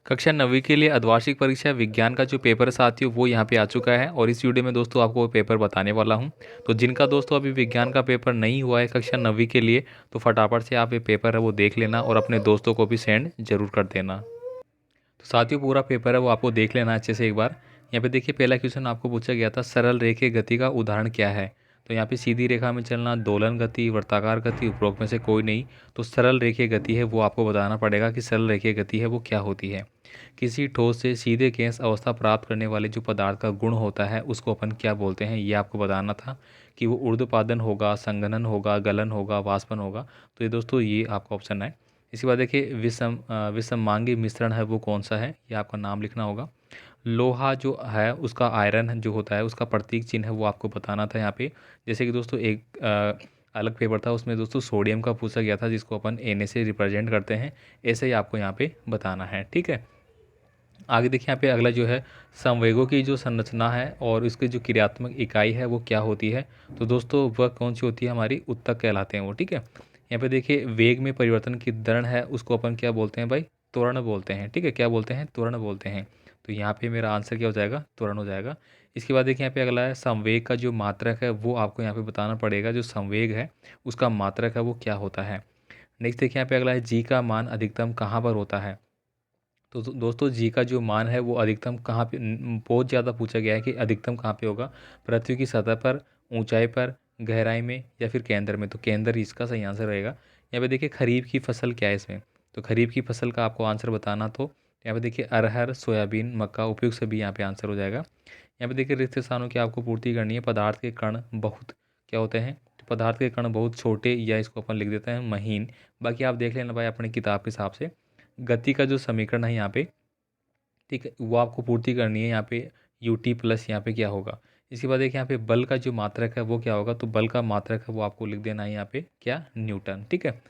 कक्षा 9वीं के लिए अर्धवार्षिक परीक्षा विज्ञान का जो पेपर है साथियों वो यहाँ पे आ चुका है और इस वीडियो में दोस्तों आपको वो पेपर बताने वाला हूँ। तो जिनका दोस्तों अभी विज्ञान का पेपर नहीं हुआ है कक्षा 9वीं के लिए, तो फटाफट से आप ये पेपर है वो देख लेना और अपने दोस्तों को भी सेंड जरूर कर देना। तो साथियों पूरा पेपर है वो आपको देख लेना अच्छे से एक बार। यहाँ पे देखिए पहला क्वेश्चन आपको पूछा गया था, सरल रेखीय गति का उदाहरण क्या है। तो यहाँ पे सीधी रेखा में चलना, दोलन गति, वर्ताकार गति, उपरोक्त में से कोई नहीं। तो सरल रेखीय गति है वो आपको बताना पड़ेगा कि सरल रेखीय गति है वो क्या होती है। किसी ठोस से सीधे गैस अवस्था प्राप्त करने वाले जो पदार्थ का गुण होता है उसको अपन क्या बोलते हैं, ये आपको बताना था कि वो ऊर्ध्वपातन होगा, संघनन होगा, गलन होगा, वाष्पन होगा। तो ये दोस्तों ये आपका ऑप्शन है। इसके बाद देखिए विषमांगी मिश्रण है वो कौन सा है, ये आपका नाम लिखना होगा। लोहा जो है उसका आयरन जो होता है उसका प्रतीक चिन्ह है वो आपको बताना था यहाँ पे। जैसे कि दोस्तों एक अलग पेपर था उसमें दोस्तों सोडियम का पूछा गया था जिसको अपन Na से रिप्रेजेंट करते हैं। ऐसे ही आपको यहाँ पे बताना है, ठीक है। आगे देखिए यहाँ पे अगला जो है, संवेगों की जो संरचना है और उसकी जो क्रियात्मक इकाई है वो क्या होती है। तो दोस्तों वह कौन सी होती है, हमारी उत्तक कहलाते हैं वो, ठीक है। यहाँ पे देखिए वेग में परिवर्तन की दर है उसको अपन क्या बोलते हैं भाई, त्वरण बोलते हैं, ठीक है। क्या बोलते हैं, त्वरण बोलते हैं। तो यहाँ पे मेरा आंसर क्या हो जाएगा, त्वरण हो जाएगा। इसके बाद देखिए यहाँ पे अगला है, संवेग का जो मात्रक है वो आपको यहाँ पे बताना पड़ेगा। जो संवेग है उसका मात्रक है वो क्या होता है। नेक्स्ट देखिए यहाँ पे अगला है, जी का मान अधिकतम कहाँ पर होता है। तो दोस्तों जी का जो मान है वो अधिकतम कहाँ पे, बहुत ज़्यादा पूछा गया है कि अधिकतम कहाँ पे होगा। पृथ्वी की सतह पर, ऊंचाई पर, गहराई में या फिर केंद्र में। तो केंद्र इसका सही आंसर रहेगा। यहाँ पे देखिए खरीफ की फसल क्या है इसमें। तो खरीफ की फसल का आपको आंसर बताना, तो यहाँ पे देखिए अरहर, सोयाबीन, मक्का, उपयुक्त सभी यहाँ पे आंसर हो जाएगा। यहाँ पे देखिए रिक्त स्थानों की आपको पूर्ति करनी है। पदार्थ के कण बहुत क्या होते हैं, तो पदार्थ के कण बहुत छोटे, या इसको अपन लिख देते हैं महीन। बाकी आप देख लेना भाई अपनी किताब के हिसाब से। गति का जो समीकरण है यहाँ पे, ठीक है, वो आपको पूर्ति करनी है। यहाँ पे यू टी प्लस यहाँ पे क्या होगा। इसके बाद देखिए यहाँ पे बल का जो मात्रक है वो क्या होगा। तो बल का मात्रक है वो आपको लिख देना है यहाँ पे क्या, न्यूटन, ठीक है।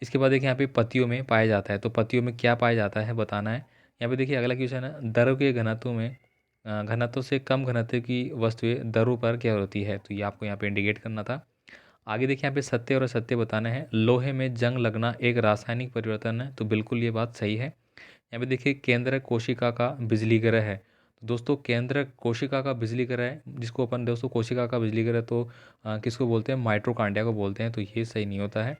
इसके बाद देखिए यहाँ पे पतियों में पाया जाता है। तो पतियों में क्या पाया जाता है बताना है। यहाँ पे देखिए अगला क्वेश्चन है, द्रव के घनत्व में घनत्व से कम घनत्व की वस्तुएं द्रव पर क्या होती है। तो ये आपको यहाँ पे इंडिकेट करना था। आगे देखिए यहाँ पे सत्य और असत्य बताना है। लोहे में जंग लगना एक रासायनिक परिवर्तन है, तो बिल्कुल ये बात सही है। यहाँ पे देखिए केंद्र कोशिका का बिजली ग्रह है। तो दोस्तों केंद्र कोशिका का बिजली ग्रह है, जिसको अपन दोस्तों कोशिका का बिजली ग्रह तो किसको बोलते हैं, माइट्रोकांडिया को बोलते हैं। तो ये सही नहीं होता है।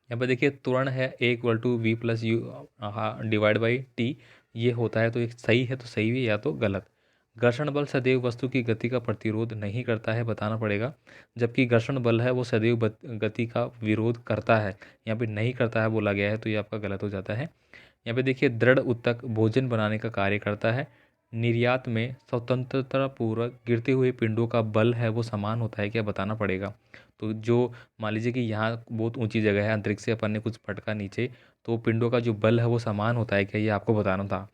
यहाँ पे देखिए त्वरण है A = V + U divide by T, ये होता है। तो एक सही है तो सही भी, या तो गलत। घर्षण बल सदैव वस्तु की गति का प्रतिरोध नहीं करता है, बताना पड़ेगा। जबकि घर्षण बल है वो सदैव गति का विरोध करता है। यहाँ पे नहीं करता है बोला गया है, तो ये आपका गलत हो जाता है। यहाँ पे देखिए दृढ़ उत्तक भोजन बनाने का कार्य करता है। निर्यात में स्वतंत्रता पूर्वक गिरते हुए पिंडों का बल है वो समान होता है, क्या बताना पड़ेगा। तो जो मान लीजिए कि यहाँ बहुत ऊंची जगह है, अंतरिक्ष से अपन ने कुछ पटका नीचे, तो पिंडों का जो बल है वो समान होता है क्या, ये आपको बताना था।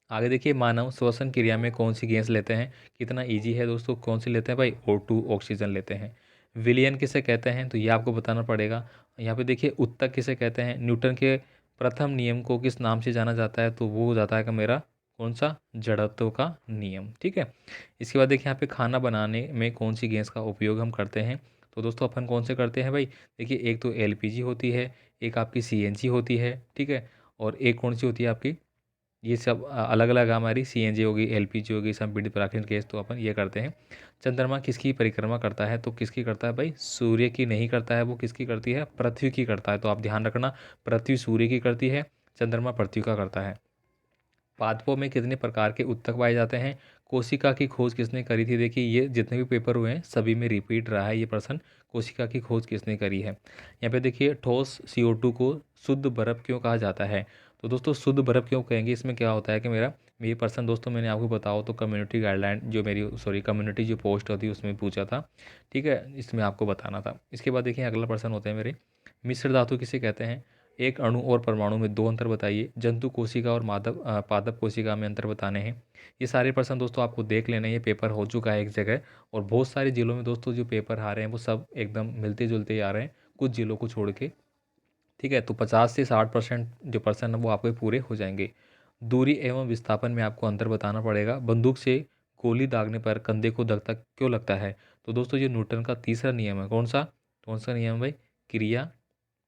आगे देखिए मानव श्वसन क्रिया में कौन सी गैस लेते हैं। कितना इजी है दोस्तों, कौन सी लेते हैं भाई, O2 ऑक्सीजन लेते हैं। विलयन किसे कहते हैं, तो ये आपको बताना पड़ेगा। यहाँ पे देखिए उत्तक किसे कहते हैं। न्यूटन के प्रथम नियम को किस नाम से जाना जाता है, तो वो हो जाता है कि मेरा कौन सा, जड़त्व का नियम, ठीक है। इसके बाद देखिए यहाँ पे खाना बनाने में कौन सी गैस का उपयोग हम करते हैं। तो दोस्तों अपन कौन से करते हैं भाई, देखिए एक तो LPG होती है, एक आपकी CNG होती है, ठीक है। और एक कौन सी होती है आपकी, ये सब अलग अलग हमारी CNG होगी, LPG होगी, संपीड़ित प्राकृतिक गैस, तो अपन ये करते हैं। चंद्रमा किसकी परिक्रमा करता है, तो किसकी करता है भाई, सूर्य की नहीं करता है, वो किसकी करती है, पृथ्वी की करता है। तो आप ध्यान रखना, पृथ्वी सूर्य की करती है, चंद्रमा पृथ्वी का करता है। पादपों में कितने प्रकार के उत्तक पाए जाते हैं। कोशिका की खोज किसने करी थी। देखिए ये जितने भी पेपर हुए हैं सभी में रिपीट रहा है ये प्रश्न, कोशिका की खोज किसने करी है। यहाँ पे देखिए ठोस CO2 को शुद्ध बर्फ क्यों कहा जाता है। तो दोस्तों शुद्ध बर्फ क्यों कहेंगे, इसमें क्या होता है कि मेरा ये प्रश्न दोस्तों मैंने आपको बताओ तो कम्युनिटी गाइडलाइन जो मेरी कम्युनिटी जो पोस्ट होती है उसमें पूछा था, ठीक है, इसमें आपको बताना था। इसके बाद देखिए अगला प्रश्न होता है मेरे, मिश्र धातु किसे कहते हैं। एक अणु और परमाणु में दो अंतर बताइए। जंतु कोशिका और पादप कोशिका में अंतर बताने हैं। ये सारे प्रश्न दोस्तों आपको देख लेना, ये पेपर हो चुका है एक जगह, और बहुत सारे जिलों में दोस्तों जो पेपर आ रहे हैं वो सब एकदम मिलते जुलते ही आ रहे हैं, कुछ जिलों को छोड़ के, ठीक है। तो 50 से 60% जो प्रश्न है वो आपके पूरे हो जाएंगे। दूरी एवं विस्थापन में आपको अंतर बताना पड़ेगा। बंदूक से गोली दागने पर कंधे को धक्का क्यों लगता है। तो दोस्तों ये न्यूटन का तीसरा नियम है। कौन सा नियम भाई, क्रिया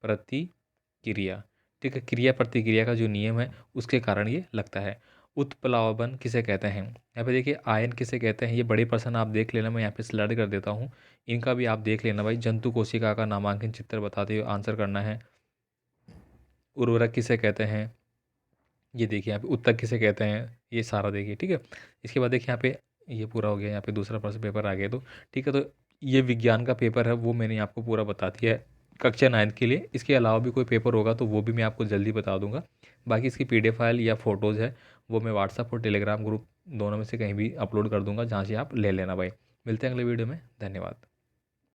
प्रतिक्रिया, ठीक है, क्रिया प्रतिक्रिया का जो नियम है उसके कारण ये लगता है। उत्प्लावन किसे कहते हैं? यहाँ पे देखिए आयन किसे कहते हैं, ये बड़े प्रश्न आप देख लेना, मैं यहाँ पे स्लाइड कर देता हूँ, इनका भी आप देख लेना भाई। जंतु कोशिका का नामांकन चित्र बताते हुए आंसर करना है। उर्वरक किसे कहते हैं, ये देखिए यहाँ पे उत्तक किसे कहते हैं, ये सारा देखिए, ठीक है। इसके बाद देखिए यहाँ पे ये पूरा हो गया, यहाँ पे दूसरा प्रश्न पेपर आ गया, तो ठीक है। तो ये विज्ञान का पेपर है वो मैंने आपको पूरा बता दिया है कक्षा 9 के लिए। इसके अलावा भी कोई पेपर होगा तो वो भी मैं आपको जल्दी बता दूंगा। बाकी इसकी PDF फाइल या फ़ोटोज़ है वो मैं व्हाट्सअप और टेलीग्राम ग्रुप दोनों में से कहीं भी अपलोड कर दूंगा, जहाँ से आप ले लेना भाई। मिलते हैं अगले वीडियो में, धन्यवाद।